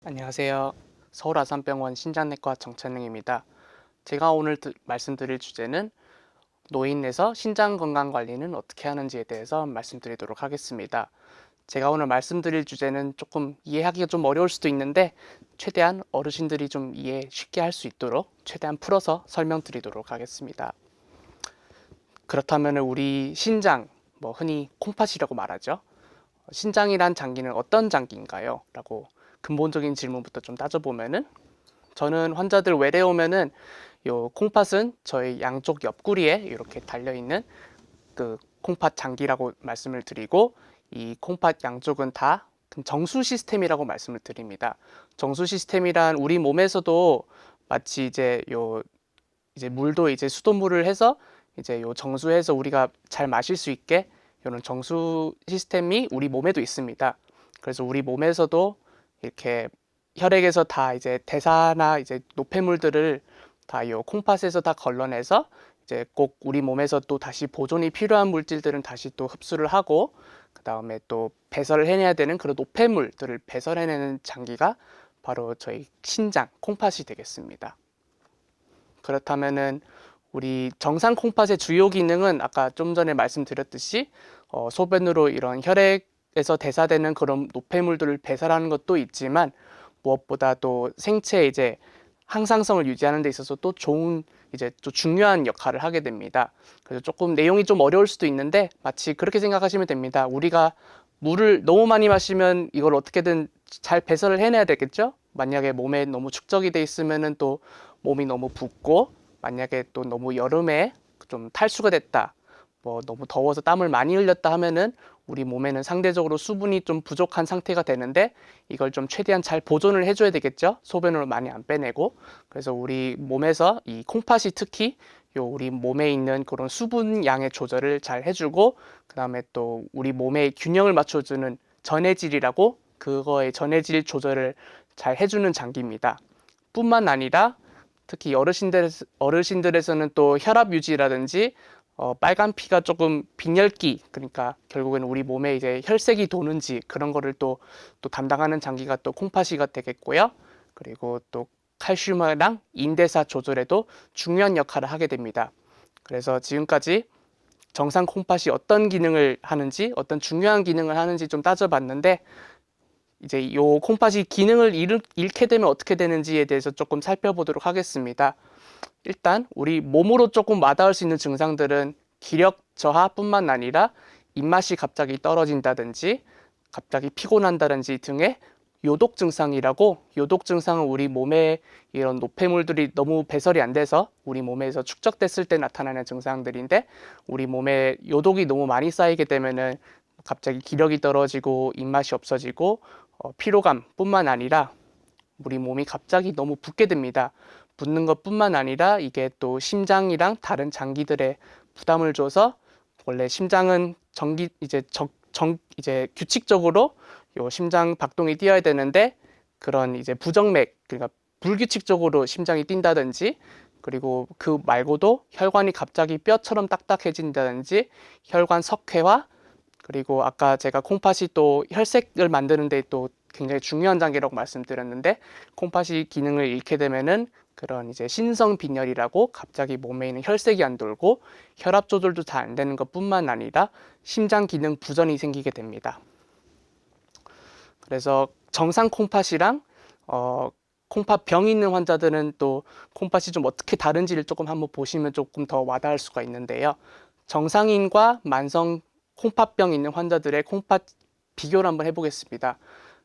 안녕하세요. 서울 아산병원 신장내과 정찬웅입니다. 제가 오늘 말씀드릴 주제는 노인에서 신장 건강 관리는 어떻게 하는지에 대해서 말씀드리도록 하겠습니다. 제가 오늘 말씀드릴 주제는 조금 이해하기가 좀 어려울 수도 있는데 최대한 어르신들이 좀 이해 쉽게 할 수 있도록 최대한 풀어서 설명드리도록 하겠습니다. 그렇다면 우리 신장, 흔히 콩팥이라고 말하죠. 신장이란 장기는 어떤 장기인가요? 라고 근본적인 질문부터 좀 따져보면은 저는 환자들 외래 오면은 요 콩팥은 저희 양쪽 옆구리에 이렇게 달려있는 그 콩팥 장기라고 말씀을 드리고 이 콩팥 양쪽은 다 정수 시스템이라고 말씀을 드립니다. 정수 시스템이란 우리 몸에서도 마치 이제 물도 이제 수돗물을 해서 이제 요 정수해서 우리가 잘 마실 수 있게 이런 정수 시스템이 우리 몸에도 있습니다. 그래서 우리 몸에서도 이렇게 혈액에서 다 이제 대사나 이제 노폐물들을 다 요 콩팥에서 다 걸러내서 이제 꼭 우리 몸에서 또 다시 보존이 필요한 물질들은 다시 또 흡수를 하고 그 다음에 또 배설을 해내야 되는 그런 노폐물들을 배설해내는 장기가 바로 저희 신장 콩팥이 되겠습니다. 그렇다면은 우리 정상 콩팥의 주요 기능은 아까 좀 전에 말씀드렸듯이 소변으로 이런 혈액에서 대사되는 그런 노폐물들을 배설하는 것도 있지만 무엇보다 또 생체 이제 항상성을 유지하는 데 있어서 또 좋은 이제 또 중요한 역할을 하게 됩니다. 그래서 조금 내용이 좀 어려울 수도 있는데 마치 그렇게 생각하시면 됩니다. 우리가 물을 너무 많이 마시면 이걸 어떻게든 잘 배설을 해내야 되겠죠? 만약에 몸에 너무 축적이 돼 있으면은 또 몸이 너무 붓고 만약에 또 너무 여름에 좀 탈수가 됐다. 너무 더워서 땀을 많이 흘렸다 하면은 우리 몸에는 상대적으로 수분이 좀 부족한 상태가 되는데 이걸 좀 최대한 잘 보존을 해줘야 되겠죠. 소변으로 많이 안 빼내고. 그래서 우리 몸에서 이 콩팥이 특히 우리 몸에 있는 그런 수분 양의 조절을 잘 해주고 그 다음에 또 우리 몸의 균형을 맞춰주는 전해질이라고 그거의 전해질 조절을 잘 해주는 장기입니다. 뿐만 아니라 특히 어르신들에서는 또 혈압 유지라든지 빨간 피가 조금 빈혈기 그러니까 결국에는 우리 몸에 이제 혈색이 도는지 그런 거를 또 담당하는 장기가 또 콩팥이가 되겠고요. 그리고 또 칼슘이랑 인대사 조절에도 중요한 역할을 하게 됩니다. 그래서 지금까지 정상 콩팥이 어떤 기능을 하는지 어떤 중요한 기능을 하는지 좀 따져봤는데 이제 요 콩팥이 기능을 잃게 되면 어떻게 되는지에 대해서 조금 살펴보도록 하겠습니다. 일단 우리 몸으로 조금 와닿을 수 있는 증상들은 기력 저하뿐만 아니라 입맛이 갑자기 떨어진다든지 갑자기 피곤한다든지 등의 요독 증상이라고 요독 증상은 우리 몸에 이런 노폐물들이 너무 배설이 안 돼서 우리 몸에서 축적됐을 때 나타나는 증상들인데 우리 몸에 요독이 너무 많이 쌓이게 되면은 갑자기 기력이 떨어지고 입맛이 없어지고 피로감뿐만 아니라 우리 몸이 갑자기 너무 붓게 됩니다. 붓는 것뿐만 아니라 이게 또 심장이랑 다른 장기들에 부담을 줘서 원래 심장은 이제 규칙적으로 요 심장 박동이 뛰어야 되는데 그런 이제 부정맥 그러니까 불규칙적으로 심장이 뛴다든지 그리고 그 말고도 혈관이 갑자기 뼈처럼 딱딱해진다든지 혈관 석회화 그리고 아까 제가 콩팥이 또 혈색을 만드는 데 또 굉장히 중요한 단계라고 말씀드렸는데 콩팥이 기능을 잃게 되면은 그런 이제 신성 빈혈이라고 갑자기 몸에 있는 혈색이 안 돌고 혈압 조절도 잘 안 되는 것뿐만 아니라 심장 기능 부전이 생기게 됩니다. 그래서 정상 콩팥이랑 콩팥 병이 있는 환자들은 또 콩팥이 좀 어떻게 다른지를 조금 한번 보시면 조금 더 와닿을 수가 있는데요. 정상인과 만성 콩팥병 있는 환자들의 콩팥 비교를 한번 해보겠습니다.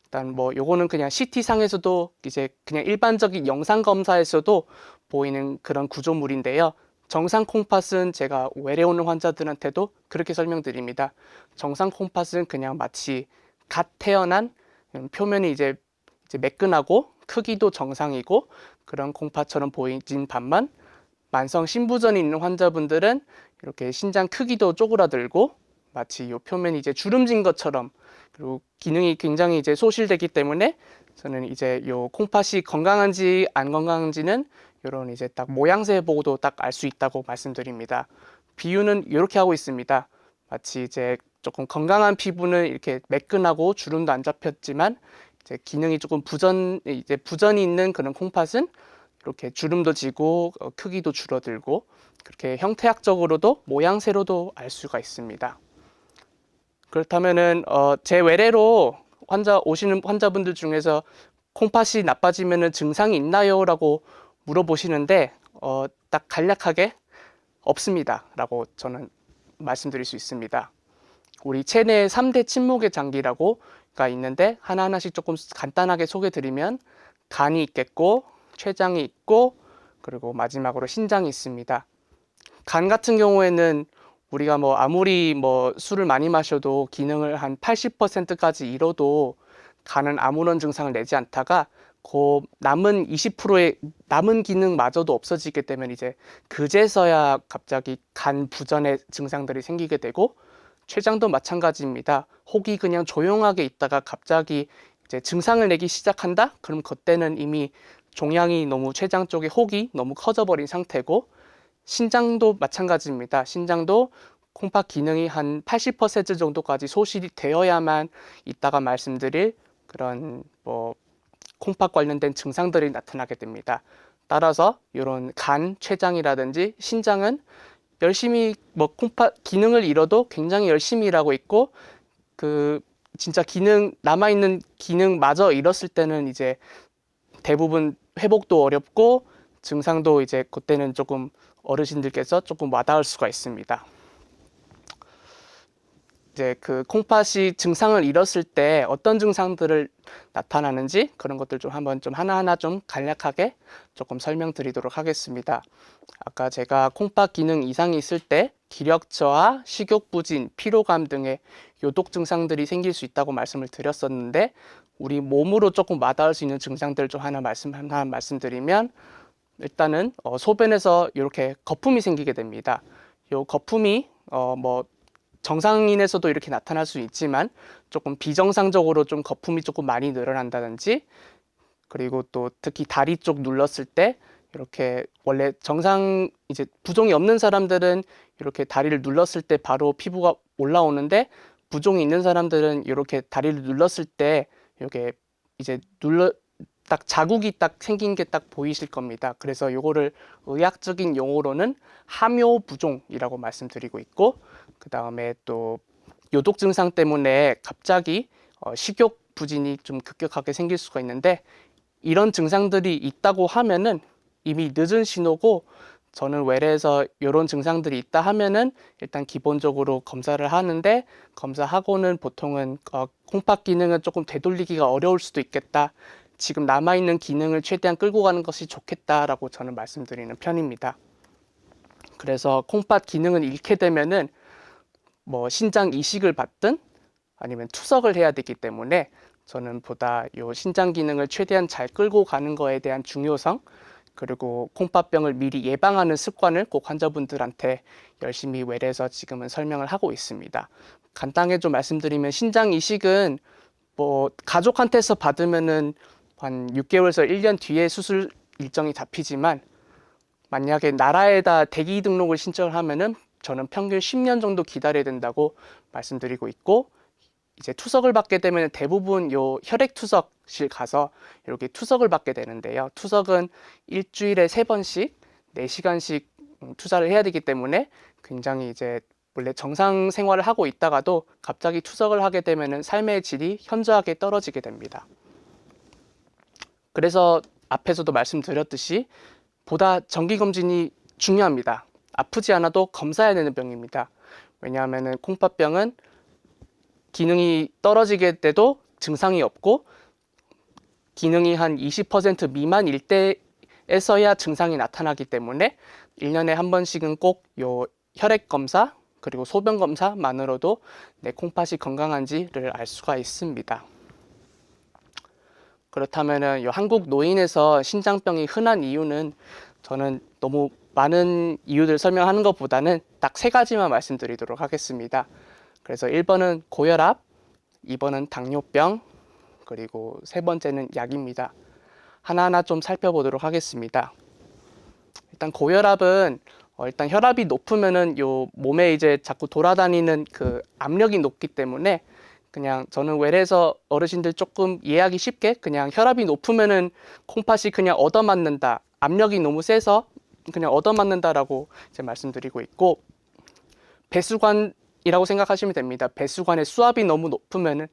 일단 요거는 그냥 CT 상에서도 이제 그냥 일반적인 영상 검사에서도 보이는 그런 구조물인데요. 정상 콩팥은 제가 외래 오는 환자들한테도 그렇게 설명드립니다. 정상 콩팥은 그냥 마치 갓 태어난 표면이 이제 매끈하고 크기도 정상이고 그런 콩팥처럼 보이진 반면 만성 신부전이 있는 환자분들은 이렇게 신장 크기도 쪼그라들고 마치 요 표면이 이제 주름진 것처럼 그리고 기능이 굉장히 이제 소실되기 때문에 저는 이제 요 콩팥이 건강한지 안 건강한지는 이런 이제 딱 모양새 보고도 딱 알 수 있다고 말씀드립니다. 비유는 이렇게 하고 있습니다. 마치 이제 조금 건강한 피부는 이렇게 매끈하고 주름도 안 잡혔지만 이제 기능이 조금 부전이 있는 그런 콩팥은 이렇게 주름도 지고 크기도 줄어들고 그렇게 형태학적으로도 모양새로도 알 수가 있습니다. 그렇다면은 제 외래로 오시는 환자분들 중에서 콩팥이 나빠지면은 증상이 있나요?라고 물어보시는데 딱 간략하게 없습니다라고 저는 말씀드릴 수 있습니다. 우리 체내 3대 침묵의 장기라고가 있는데 하나하나씩 조금 간단하게 소개드리면 간이 있겠고 췌장이 있고 그리고 마지막으로 신장이 있습니다. 간 같은 경우에는 우리가 아무리 술을 많이 마셔도 기능을 한 80%까지 잃어도 간은 아무런 증상을 내지 않다가 그 남은 20%의 남은 기능마저도 없어지게 되면 이제 그제서야 갑자기 간 부전의 증상들이 생기게 되고 췌장도 마찬가지입니다. 혹이 그냥 조용하게 있다가 갑자기 이제 증상을 내기 시작한다? 그럼 그때는 이미 종양이 너무 췌장 쪽에 혹이 너무 커져버린 상태고 신장도 마찬가지입니다. 신장도 콩팥 기능이 한 80% 정도까지 소실이 되어야만 이따가 말씀드릴 그런 콩팥 관련된 증상들이 나타나게 됩니다. 따라서 이런 간, 췌장이라든지 신장은 열심히 콩팥 기능을 잃어도 굉장히 열심히 일하고 있고 진짜 남아있는 기능마저 잃었을 때는 이제 대부분 회복도 어렵고 증상도 이제 그때는 조금 어르신들께서 조금 와닿을 수가 있습니다. 이제 콩팥이 증상을 잃었을 때 어떤 증상들을 나타나는지 그런 것들 좀 한번 하나하나 좀 간략하게 조금 설명드리도록 하겠습니다. 아까 제가 콩팥 기능 이상이 있을 때 기력 저하, 식욕 부진, 피로감 등의 요독 증상들이 생길 수 있다고 말씀을 드렸었는데 우리 몸으로 조금 와닿을 수 있는 증상들 좀 하나 말씀드리면 일단은 소변에서 이렇게 거품이 생기게 됩니다. 이 거품이 정상인에서도 이렇게 나타날 수 있지만 조금 비정상적으로 좀 거품이 조금 많이 늘어난다든지 그리고 또 특히 다리 쪽 눌렀을 때 이렇게 원래 이제 부종이 없는 사람들은 이렇게 다리를 눌렀을 때 바로 피부가 올라오는데 부종이 있는 사람들은 이렇게 다리를 눌렀을 때 이렇게 이제 딱 자국이 딱 생긴 게 딱 보이실 겁니다. 그래서 요거를 의학적인 용어로는 함요부종이라고 말씀드리고 있고 그 다음에 또 요독 증상 때문에 갑자기 식욕 부진이 좀 급격하게 생길 수가 있는데 이런 증상들이 있다고 하면은 이미 늦은 신호고 저는 외래에서 이런 증상들이 있다 하면은 일단 기본적으로 검사를 하는데 검사하고는 보통은 콩팥 기능은 조금 되돌리기가 어려울 수도 있겠다. 지금 남아있는 기능을 최대한 끌고 가는 것이 좋겠다라고 저는 말씀드리는 편입니다. 그래서 콩팥 기능을 잃게 되면은 신장 이식을 받든 아니면 투석을 해야 되기 때문에 저는 보다 요 신장 기능을 최대한 잘 끌고 가는 거에 대한 중요성 그리고 콩팥병을 미리 예방하는 습관을 꼭 환자분들한테 열심히 외래에서 지금은 설명을 하고 있습니다. 간단하게 좀 말씀드리면 신장 이식은 가족한테서 받으면은 한 6개월에서 1년 뒤에 수술 일정이 잡히지만 만약에 나라에다 대기 등록을 신청을 하면은 저는 평균 10년 정도 기다려야 된다고 말씀드리고 있고 이제 투석을 받게 되면 대부분 요 혈액 투석실 가서 이렇게 투석을 받게 되는데요. 투석은 일주일에 3번씩 4시간씩 투자를 해야 되기 때문에 굉장히 이제 원래 정상 생활을 하고 있다가도 갑자기 투석을 하게 되면은 삶의 질이 현저하게 떨어지게 됩니다. 그래서 앞에서도 말씀드렸듯이 보다 정기검진이 중요합니다. 아프지 않아도 검사해야 되는 병입니다. 왜냐하면 콩팥병은 기능이 떨어지게 돼도 증상이 없고 기능이 한 20% 미만일 때에서야 증상이 나타나기 때문에 1년에 한 번씩은 꼭 요 혈액 검사 그리고 소변 검사만으로도 내 콩팥이 건강한지를 알 수가 있습니다. 그렇다면은 요 한국 노인에서 신장병이 흔한 이유는 저는 너무 많은 이유들 설명하는 것보다는 딱 3가지만 말씀드리도록 하겠습니다. 그래서 1번은 고혈압, 2번은 당뇨병, 그리고 3번째는 약입니다. 하나하나 좀 살펴보도록 하겠습니다. 일단 고혈압은 일단 혈압이 높으면은 요 몸에 이제 자꾸 돌아다니는 그 압력이 높기 때문에 그냥 저는 외래에서 어르신들 조금 이해하기 쉽게 그냥 혈압이 높으면은 콩팥이 그냥 얻어맞는다. 압력이 너무 세서 그냥 얻어맞는다라고 이제 말씀드리고 있고, 배수관이라고 생각하시면 됩니다. 배수관의 수압이 너무 높으면은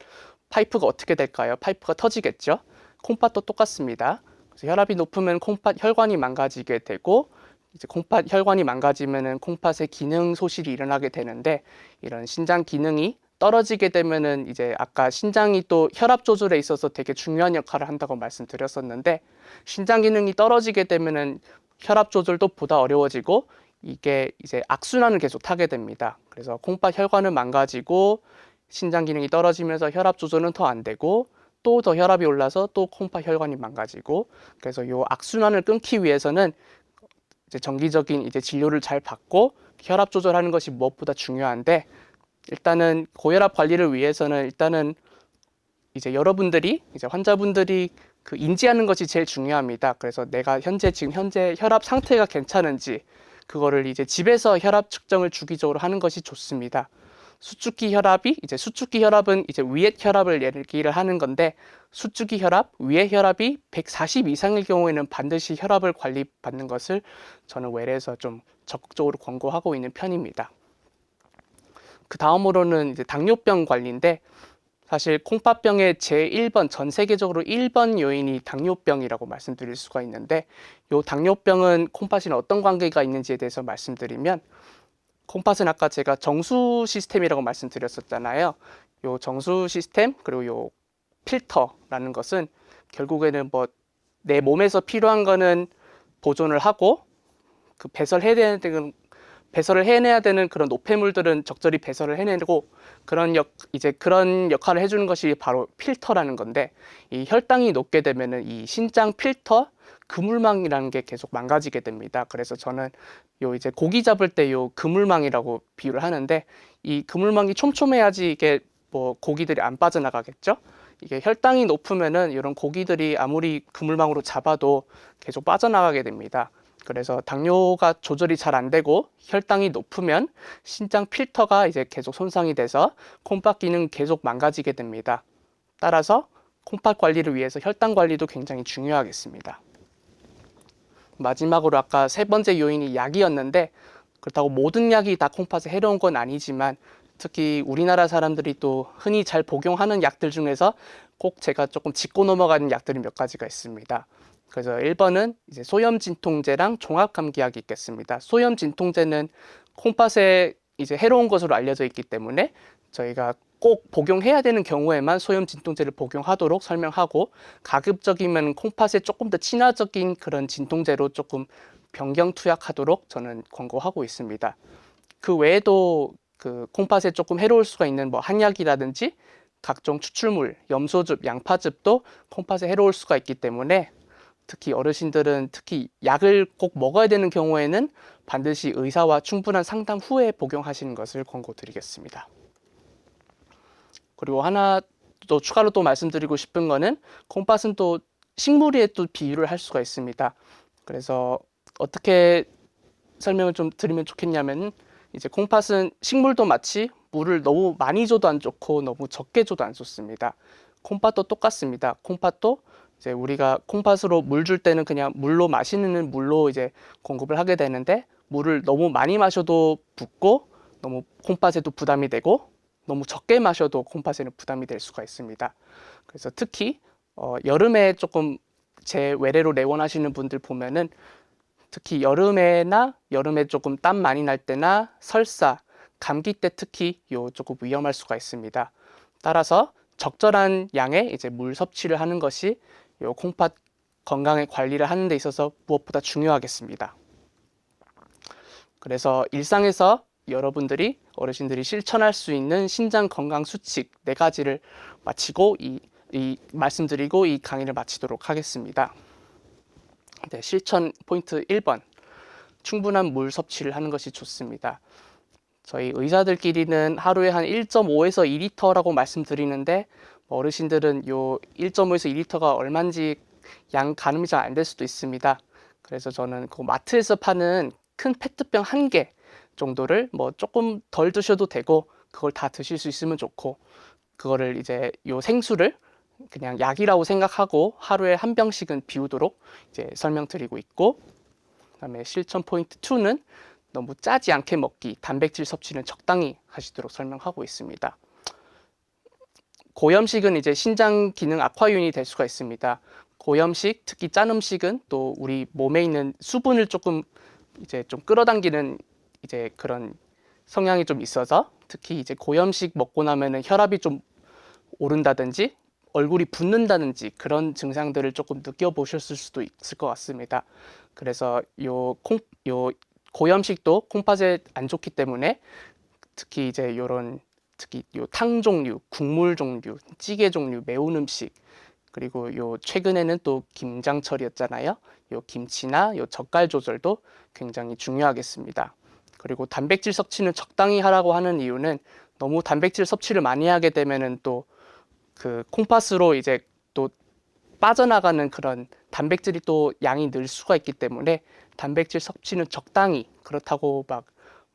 파이프가 어떻게 될까요? 파이프가 터지겠죠. 콩팥도 똑같습니다. 그래서 혈압이 높으면 콩팥 혈관이 망가지게 되고, 이제 콩팥 혈관이 망가지면은 콩팥의 기능 소실이 일어나게 되는데, 이런 신장 기능이 떨어지게 되면은 이제 아까 신장이 또 혈압 조절에 있어서 되게 중요한 역할을 한다고 말씀드렸었는데, 신장 기능이 떨어지게 되면은 혈압 조절도 보다 어려워지고, 이게 이제 악순환을 계속 타게 됩니다. 그래서 콩팥 혈관은 망가지고 신장 기능이 떨어지면서 혈압 조절은 더 안 되고, 또 더 혈압이 올라서 또 콩팥 혈관이 망가지고, 그래서 이 악순환을 끊기 위해서는 이제 정기적인 이제 진료를 잘 받고 혈압 조절하는 것이 무엇보다 중요한데, 일단은 고혈압 관리를 위해서는 일단은 이제 여러분들이 이제 환자분들이 그 인지하는 것이 제일 중요합니다. 그래서 내가 지금 현재 혈압 상태가 괜찮은지 그거를 이제 집에서 혈압 측정을 주기적으로 하는 것이 좋습니다. 수축기 혈압은 이제 위액 혈압을 얘기를 하는 건데, 수축기 혈압, 위액 혈압이 140 이상일 경우에는 반드시 혈압을 관리받는 것을 저는 외래에서 좀 적극적으로 권고하고 있는 편입니다. 그 다음으로는 이제 당뇨병 관리인데, 사실 콩팥병의 제1번, 전 세계적으로 1번 요인이 당뇨병이라고 말씀드릴 수가 있는데, 이 당뇨병은 콩팥이랑 어떤 관계가 있는지에 대해서 말씀드리면, 콩팥은 아까 제가 정수 시스템이라고 말씀드렸었잖아요. 요 정수 시스템 그리고 요 필터라는 것은 결국에는 뭐 내 몸에서 필요한 거는 보존을 하고, 그 배설을 해내야 되는 그런 노폐물들은 적절히 배설을 해내고, 그런 역할을 해주는 것이 바로 필터라는 건데, 이 혈당이 높게 되면은 이 신장 필터 그물망이라는 게 계속 망가지게 됩니다. 그래서 저는 요 이제 고기 잡을 때 요 그물망이라고 비유를 하는데, 이 그물망이 촘촘해야지 이게 뭐 고기들이 안 빠져나가겠죠. 이게 혈당이 높으면은 이런 고기들이 아무리 그물망으로 잡아도 계속 빠져나가게 됩니다. 그래서 당뇨가 조절이 잘 안 되고 혈당이 높으면 신장 필터가 이제 계속 손상이 돼서 콩팥 기능 계속 망가지게 됩니다. 따라서 콩팥 관리를 위해서 혈당 관리도 굉장히 중요하겠습니다. 마지막으로 아까 세 번째 요인이 약이었는데, 그렇다고 모든 약이 다 콩팥에 해로운 건 아니지만, 특히 우리나라 사람들이 또 흔히 잘 복용하는 약들 중에서 꼭 제가 조금 짚고 넘어가는 약들이 몇 가지가 있습니다. 그래서 1번은 이제 소염 진통제랑 종합 감기약이 있겠습니다. 소염 진통제는 콩팥에 이제 해로운 것으로 알려져 있기 때문에 저희가 꼭 복용해야 되는 경우에만 소염 진통제를 복용하도록 설명하고, 가급적이면 콩팥에 조금 더 친화적인 그런 진통제로 조금 변경 투약하도록 저는 권고하고 있습니다. 그 외에도 그 콩팥에 조금 해로울 수가 있는 뭐 한약이라든지 각종 추출물, 염소즙, 양파즙도 콩팥에 해로울 수가 있기 때문에, 특히 어르신들은 특히 약을 꼭 먹어야 되는 경우에는 반드시 의사와 충분한 상담 후에 복용하시는 것을 권고드리겠습니다. 그리고 하나 또 추가로 또 말씀드리고 싶은 거는, 콩팥은 또 식물에 또 비유를 할 수가 있습니다. 그래서 어떻게 설명을 좀 드리면 좋겠냐면, 이제 콩팥은 식물도 마치 물을 너무 많이 줘도 안 좋고 너무 적게 줘도 안 좋습니다. 콩팥도 똑같습니다. 콩팥도 이제 우리가 콩팥으로 물 줄 때는 그냥 마시는 물로 이제 공급을 하게 되는데, 물을 너무 많이 마셔도 붓고 너무 콩팥에도 부담이 되고, 너무 적게 마셔도 콩팥에는 부담이 될 수가 있습니다. 그래서 특히 여름에 조금 제 외래로 내원하시는 분들 보면은, 특히 여름에 조금 땀 많이 날 때나 설사, 감기 때 특히 조금 위험할 수가 있습니다. 따라서 적절한 양의 이제 물 섭취를 하는 것이 콩팥 건강의 관리를 하는 데 있어서 무엇보다 중요하겠습니다. 그래서 일상에서 여러분들이 어르신들이 실천할 수 있는 신장 건강 수칙 4가지를 마치고 말씀드리고 이 강의를 마치도록 하겠습니다. 네, 실천 포인트 1번. 충분한 물 섭취를 하는 것이 좋습니다. 저희 의사들끼리는 하루에 한 1.5에서 2리터라고 말씀드리는데, 어르신들은 요 1.5에서 2리터가 얼마인지 양 가늠이 잘 안 될 수도 있습니다. 그래서 저는 그 마트에서 파는 큰 페트병 1개 정도를 뭐 조금 덜 드셔도 되고, 그걸 다 드실 수 있으면 좋고, 그거를 이제 요 생수를 그냥 약이라고 생각하고 하루에 한 병씩은 비우도록 이제 설명드리고 있고, 그다음에 실천 포인트 2는 너무 짜지 않게 먹기, 단백질 섭취는 적당히 하시도록 설명하고 있습니다. 고염식은 이제 신장 기능 악화윤이 될 수가 있습니다. 고염식, 특히 짠 음식은 또 우리 몸에 있는 수분을 조금 이제 좀 끌어당기는 이제 그런 성향이 좀 있어서, 특히 이제 고염식 먹고 나면은 혈압이 좀 오른다든지 얼굴이 붓는다든지 그런 증상들을 조금 느껴보셨을 수도 있을 것 같습니다. 그래서 요 고염식도 콩팥에 안 좋기 때문에, 특히 이제 요런 특히 요 탕 종류, 국물 종류, 찌개 종류, 매운 음식, 그리고 요 최근에는 또 김장철이었잖아요. 요 김치나 요 젓갈 조절도 굉장히 중요하겠습니다. 그리고 단백질 섭취는 적당히 하라고 하는 이유는, 너무 단백질 섭취를 많이 하게 되면은 또 그 콩팥으로 이제 또 빠져나가는 그런 단백질이 또 양이 늘 수가 있기 때문에, 단백질 섭취는 적당히, 그렇다고 막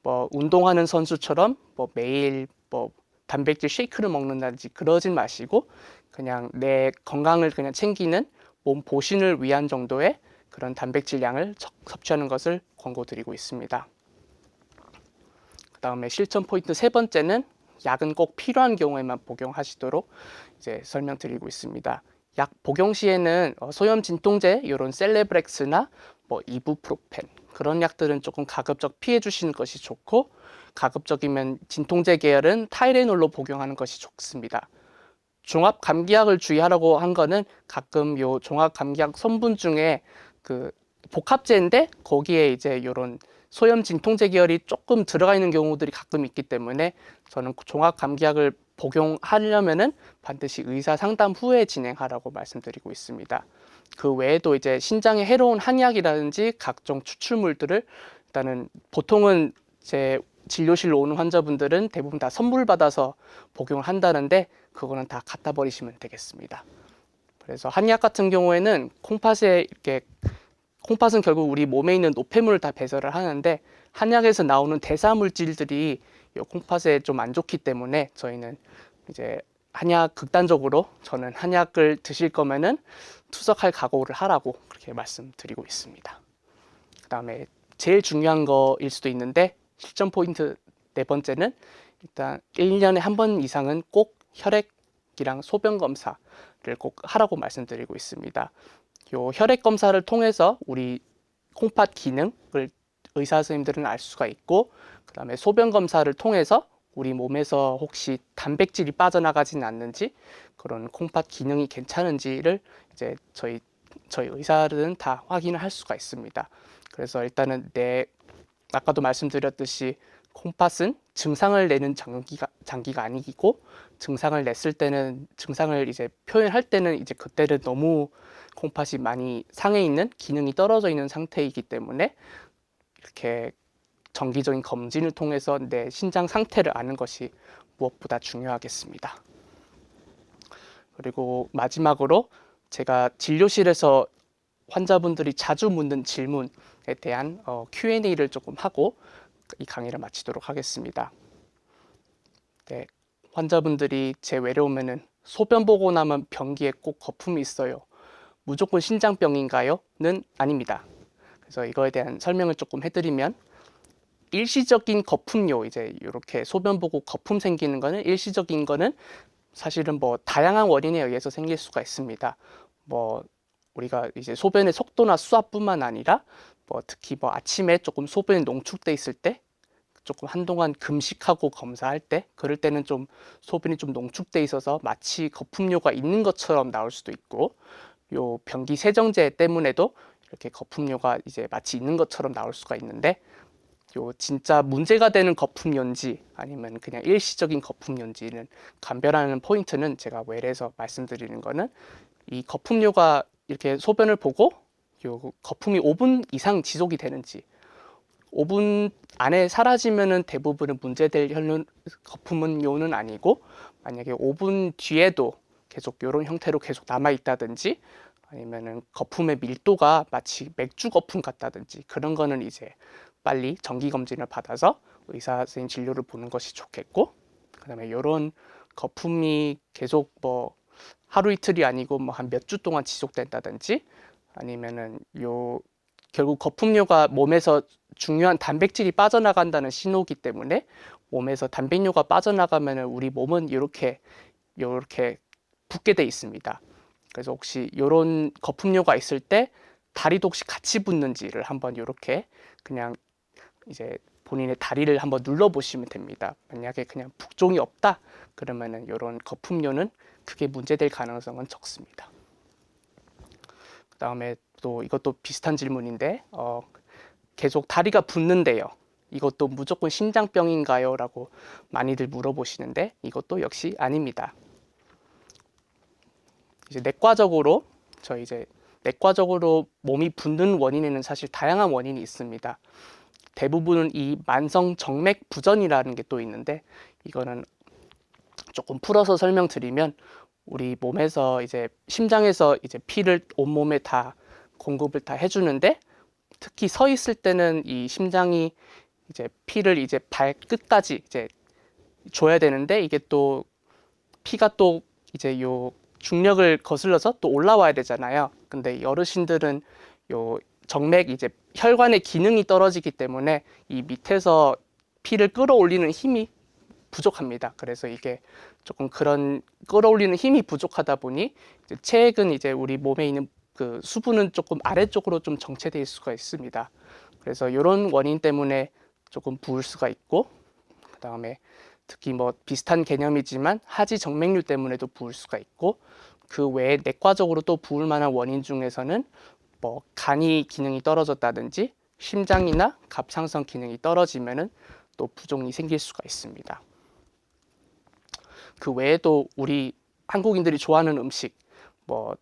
뭐 운동하는 선수처럼 뭐 매일 뭐 단백질 쉐이크를 먹는다든지 그러진 마시고, 그냥 내 건강을 그냥 챙기는 몸 보신을 위한 정도의 그런 단백질 양을 섭취하는 것을 권고드리고 있습니다. 그 다음에 실천 포인트 세 번째는, 약은 꼭 필요한 경우에만 복용하시도록 이제 설명드리고 있습니다. 약 복용 시에는 소염 진통제 이런 셀레브렉스나 뭐 이부프로펜 그런 약들은 조금 가급적 피해 주시는 것이 좋고, 가급적이면 진통제 계열은 타이레놀로 복용하는 것이 좋습니다. 종합 감기약을 주의하라고 한 거는, 가끔 요 종합 감기약 성분 중에 그 복합제인데 거기에 이제 요런 소염 진통제 계열이 조금 들어가 있는 경우들이 가끔 있기 때문에, 저는 종합 감기약을 복용하려면은 반드시 의사 상담 후에 진행하라고 말씀드리고 있습니다. 그 외에도 이제 신장에 해로운 한약이라든지 각종 추출물들을, 일단은 보통은 제 진료실로 오는 환자분들은 대부분 다 선물 받아서 복용을 한다는데, 그거는 다 갖다 버리시면 되겠습니다. 그래서 한약 같은 경우에는 콩팥은 결국 우리 몸에 있는 노폐물을 다 배설을 하는데, 한약에서 나오는 대사 물질들이 콩팥에 좀 안 좋기 때문에, 저희는 이제 극단적으로 저는 한약을 드실 거면은 투석할 각오를 하라고 그렇게 말씀드리고 있습니다. 그 다음에 제일 중요한 거일 수도 있는데, 실전 포인트 네 번째는, 일단 1년에 한 번 이상은 꼭 혈액이랑 소변 검사를 꼭 하라고 말씀드리고 있습니다. 요 혈액 검사를 통해서 우리 콩팥 기능을 의사 선생님들은 알 수가 있고, 그 다음에 소변 검사를 통해서 우리 몸에서 혹시 단백질이 빠져나가지는 않는지, 그런 콩팥 기능이 괜찮은지를 이제 저희 의사들은 다 확인을 할 수가 있습니다. 그래서 일단은 아까도 말씀드렸듯이 콩팥은 증상을 내는 장기가 아니고, 증상을 이제 표현할 때는 이제 그때는 너무 콩팥이 많이 상해 있는, 기능이 떨어져 있는 상태이기 때문에, 이렇게 정기적인 검진을 통해서 내 신장 상태를 아는 것이 무엇보다 중요하겠습니다. 그리고 마지막으로, 제가 진료실에서 환자분들이 자주 묻는 질문에 대한 Q&A를 조금 하고 이 강의를 마치도록 하겠습니다. 네, 환자분들이 제 외래 오면은 소변 보고 나면 변기에 꼭 거품이 있어요. 무조건 신장병인가요? 는 아닙니다. 그래서 이거에 대한 설명을 조금 해드리면, 일시적인 거품요, 이제 이렇게 소변 보고 거품 생기는 거는, 일시적인 거는 사실은 뭐 다양한 원인에 의해서 생길 수가 있습니다. 뭐 우리가 이제 소변의 속도나 수압뿐만 아니라, 뭐 특히 뭐 아침에 조금 소변이 농축돼 있을 때, 조금 한동안 금식하고 검사할 때, 그럴 때는 좀 소변이 좀 농축돼 있어서 마치 거품료가 있는 것처럼 나올 수도 있고, 요 변기 세정제 때문에도 이렇게 거품료가 이제 마치 있는 것처럼 나올 수가 있는데, 요 진짜 문제가 되는 거품료인지 아니면 그냥 일시적인 거품료인지는 감별하는 포인트는, 제가 외래에서 말씀드리는 거는, 이 거품료가 이렇게 소변을 보고 요 거품이 5분 이상 지속이 되는지, 5분 안에 사라지면은 대부분은 문제될 거품료는 아니고, 만약에 5분 뒤에도 계속 이런 형태로 계속 남아 있다든지, 아니면은 거품의 밀도가 마치 맥주 거품 같다든지, 그런 거는 이제 빨리 정기 검진을 받아서 의사 선생님 진료를 보는 것이 좋겠고, 그다음에 이런 거품이 계속 뭐 하루 이틀이 아니고 뭐 한 몇 주 동안 지속된다든지, 아니면은 결국 거품류가 몸에서 중요한 단백질이 빠져나간다는 신호기 때문에, 몸에서 단백뇨가 빠져나가면은 우리 몸은 이렇게 붓게 돼 있습니다. 그래서 혹시 이런 거품류가 있을 때 다리도 혹시 같이 붓는지를 한번 이렇게 그냥 이제 본인의 다리를 한번 눌러 보시면 됩니다. 만약에 그냥 붓종이 없다 그러면은 이런 거품류는 크게 문제될 가능성은 적습니다. 그 다음에 또 이것도 비슷한 질문인데, 계속 다리가 붓는데요. 이것도 무조건 심장병인가요? 라고 많이들 물어보시는데, 이것도 역시 아닙니다. 이제 내과적으로 몸이 붓는 원인에는 사실 다양한 원인이 있습니다. 대부분은 이 만성 정맥 부전이라는 게 또 있는데, 이거는 조금 풀어서 설명드리면, 우리 몸에서 이제 심장에서 이제 피를 온몸에 다 공급을 다 해주는데, 특히 서 있을 때는 이 심장이 이제 피를 이제 발끝까지 이제 줘야 되는데, 이게 또 피가 또 이제 요 중력을 거슬러서 또 올라와야 되잖아요. 근데 이 어르신들은 요 정맥 이제 혈관의 기능이 떨어지기 때문에 이 밑에서 피를 끌어올리는 힘이 부족합니다. 그래서 이게 조금 그런 끌어올리는 힘이 부족하다 보니 이제 체액은 이제 우리 몸에 있는 그 수분은 조금 아래쪽으로 좀 정체될 수가 있습니다. 그래서 이런 원인 때문에 조금 부을 수가 있고, 그 다음에 특히 뭐 비슷한 개념이지만 하지 정맥류 때문에도 부을 수가 있고, 그 외에 내과적으로 또 부을 만한 원인 중에서는 뭐 간이 기능이 떨어졌다든지 심장이나 갑상선 기능이 떨어지면은 또 부종이 생길 수가 있습니다. 그 외에도 우리 한국인들이 좋아하는 음식, 뭐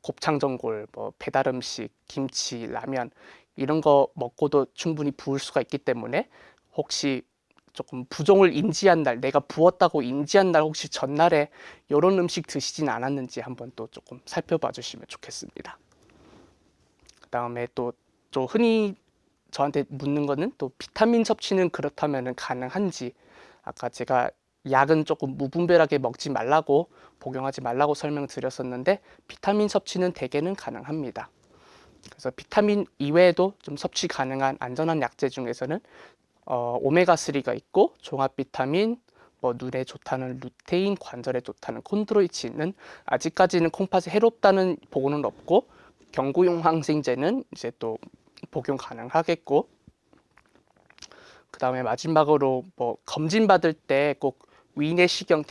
곱창전골, 뭐 배달 음식, 김치, 라면 이런 거 먹고도 충분히 부을 수가 있기 때문에, 혹시 조금 부종을 인지한 날, 내가 부었다고 인지한 날 혹시 전날에 이런 음식 드시진 않았는지 한번 또 조금 살펴봐 주시면 좋겠습니다. 그 다음에 또 흔히 저한테 묻는 거는 또 비타민 섭취는 그렇다면 가능한지, 아까 제가 약은 조금 무분별하게 먹지 말라고, 복용하지 말라고 설명드렸었는데, 비타민 섭취는 대개는 가능합니다. 그래서 비타민 이외에도 좀 섭취 가능한 안전한 약재 중에서는 오메가3가 있고, 종합 비타민, 뭐 눈에 좋다는 루테인, 관절에 좋다는 콘드로이친은 아직까지는 콩팥에 해롭다는 보고는 없고, 경구용 항생제는 이제 또 복용 가능하겠고, 그 다음에 마지막으로 뭐 검진 받을 때 꼭 위내시경,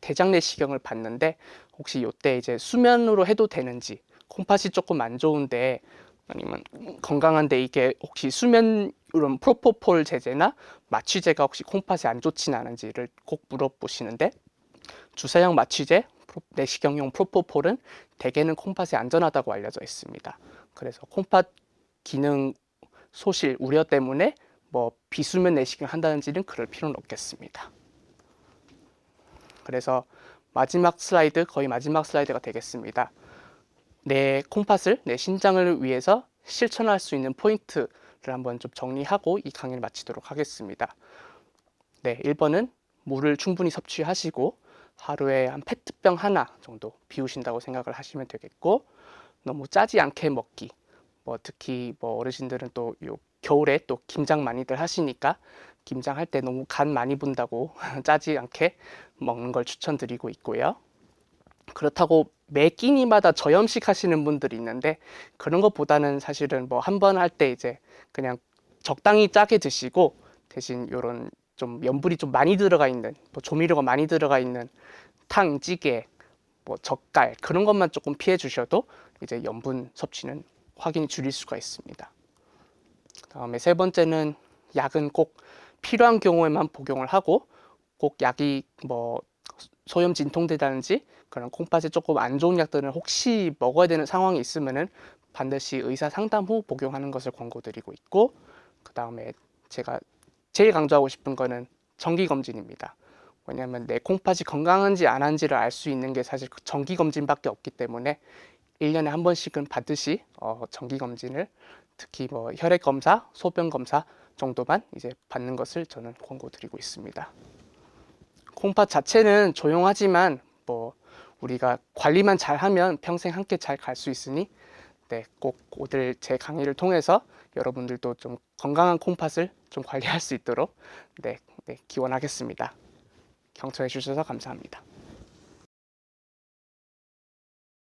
대장내시경을 받는데, 혹시 이때 이제 수면으로 해도 되는지, 콩팥이 조금 안 좋은데 아니면 건강한데 이게 혹시 수면 이런 프로포폴 제제나 마취제가 혹시 콩팥에 안 좋진 않은지를 꼭 물어보시는데, 주사형 마취제, 내시경용 프로포폴은 대개는 콩팥에 안전하다고 알려져 있습니다. 그래서 콩팥 기능 소실 우려 때문에 뭐 비수면 내시경 한다는지는 그럴 필요는 없겠습니다. 그래서 마지막 슬라이드, 거의 마지막 슬라이드가 되겠습니다. 내 콩팥을, 내 신장을 위해서 실천할 수 있는 포인트를 한번 좀 정리하고 이 강의를 마치도록 하겠습니다. 네, 1번은 물을 충분히 섭취하시고 하루에 한 페트병 하나 정도 비우신다고 생각을 하시면 되겠고, 너무 짜지 않게 먹기. 뭐 특히 뭐 어르신들은 또 겨울에 또 김장 많이들 하시니까 김장할 때 너무 간 많이 분다고 짜지 않게 먹는 걸 추천드리고 있고요. 그렇다고 매 끼니마다 저염식 하시는 분들이 있는데, 그런 것보다는 사실은 뭐 한 번 할 때 이제 그냥 적당히 짜게 드시고, 대신 요런 좀 염분이 좀 많이 들어가 있는, 뭐 조미료가 많이 들어가 있는 탕, 찌개, 뭐 젓갈 그런 것만 조금 피해 주셔도 이제 염분 섭취는 확연히 줄일 수가 있습니다. 다음에 세 번째는 약은 꼭 필요한 경우에만 복용을 하고, 꼭 약이 뭐 소염 진통제라든지 그런 콩팥에 조금 안 좋은 약들은 혹시 먹어야 되는 상황이 있으면은 반드시 의사 상담 후 복용하는 것을 권고드리고 있고, 그 다음에 제가 제일 강조하고 싶은 거는 정기 검진입니다. 왜냐하면 내 콩팥이 건강한지 안 한지를 알 수 있는 게 사실 그 정기 검진밖에 없기 때문에 1년에 한 번씩은 받듯이 정기 검진을, 특히 뭐 혈액 검사, 소변 검사 정도만 이제 받는 것을 저는 권고드리고 있습니다. 콩팥 자체는 조용하지만 뭐 우리가 관리만 잘하면 평생 함께 잘 갈 수 있으니 네, 꼭 오늘 제 강의를 통해서 여러분들도 좀 건강한 콩팥을 좀 관리할 수 있도록 네, 기원하겠습니다. 경청해 주셔서 감사합니다.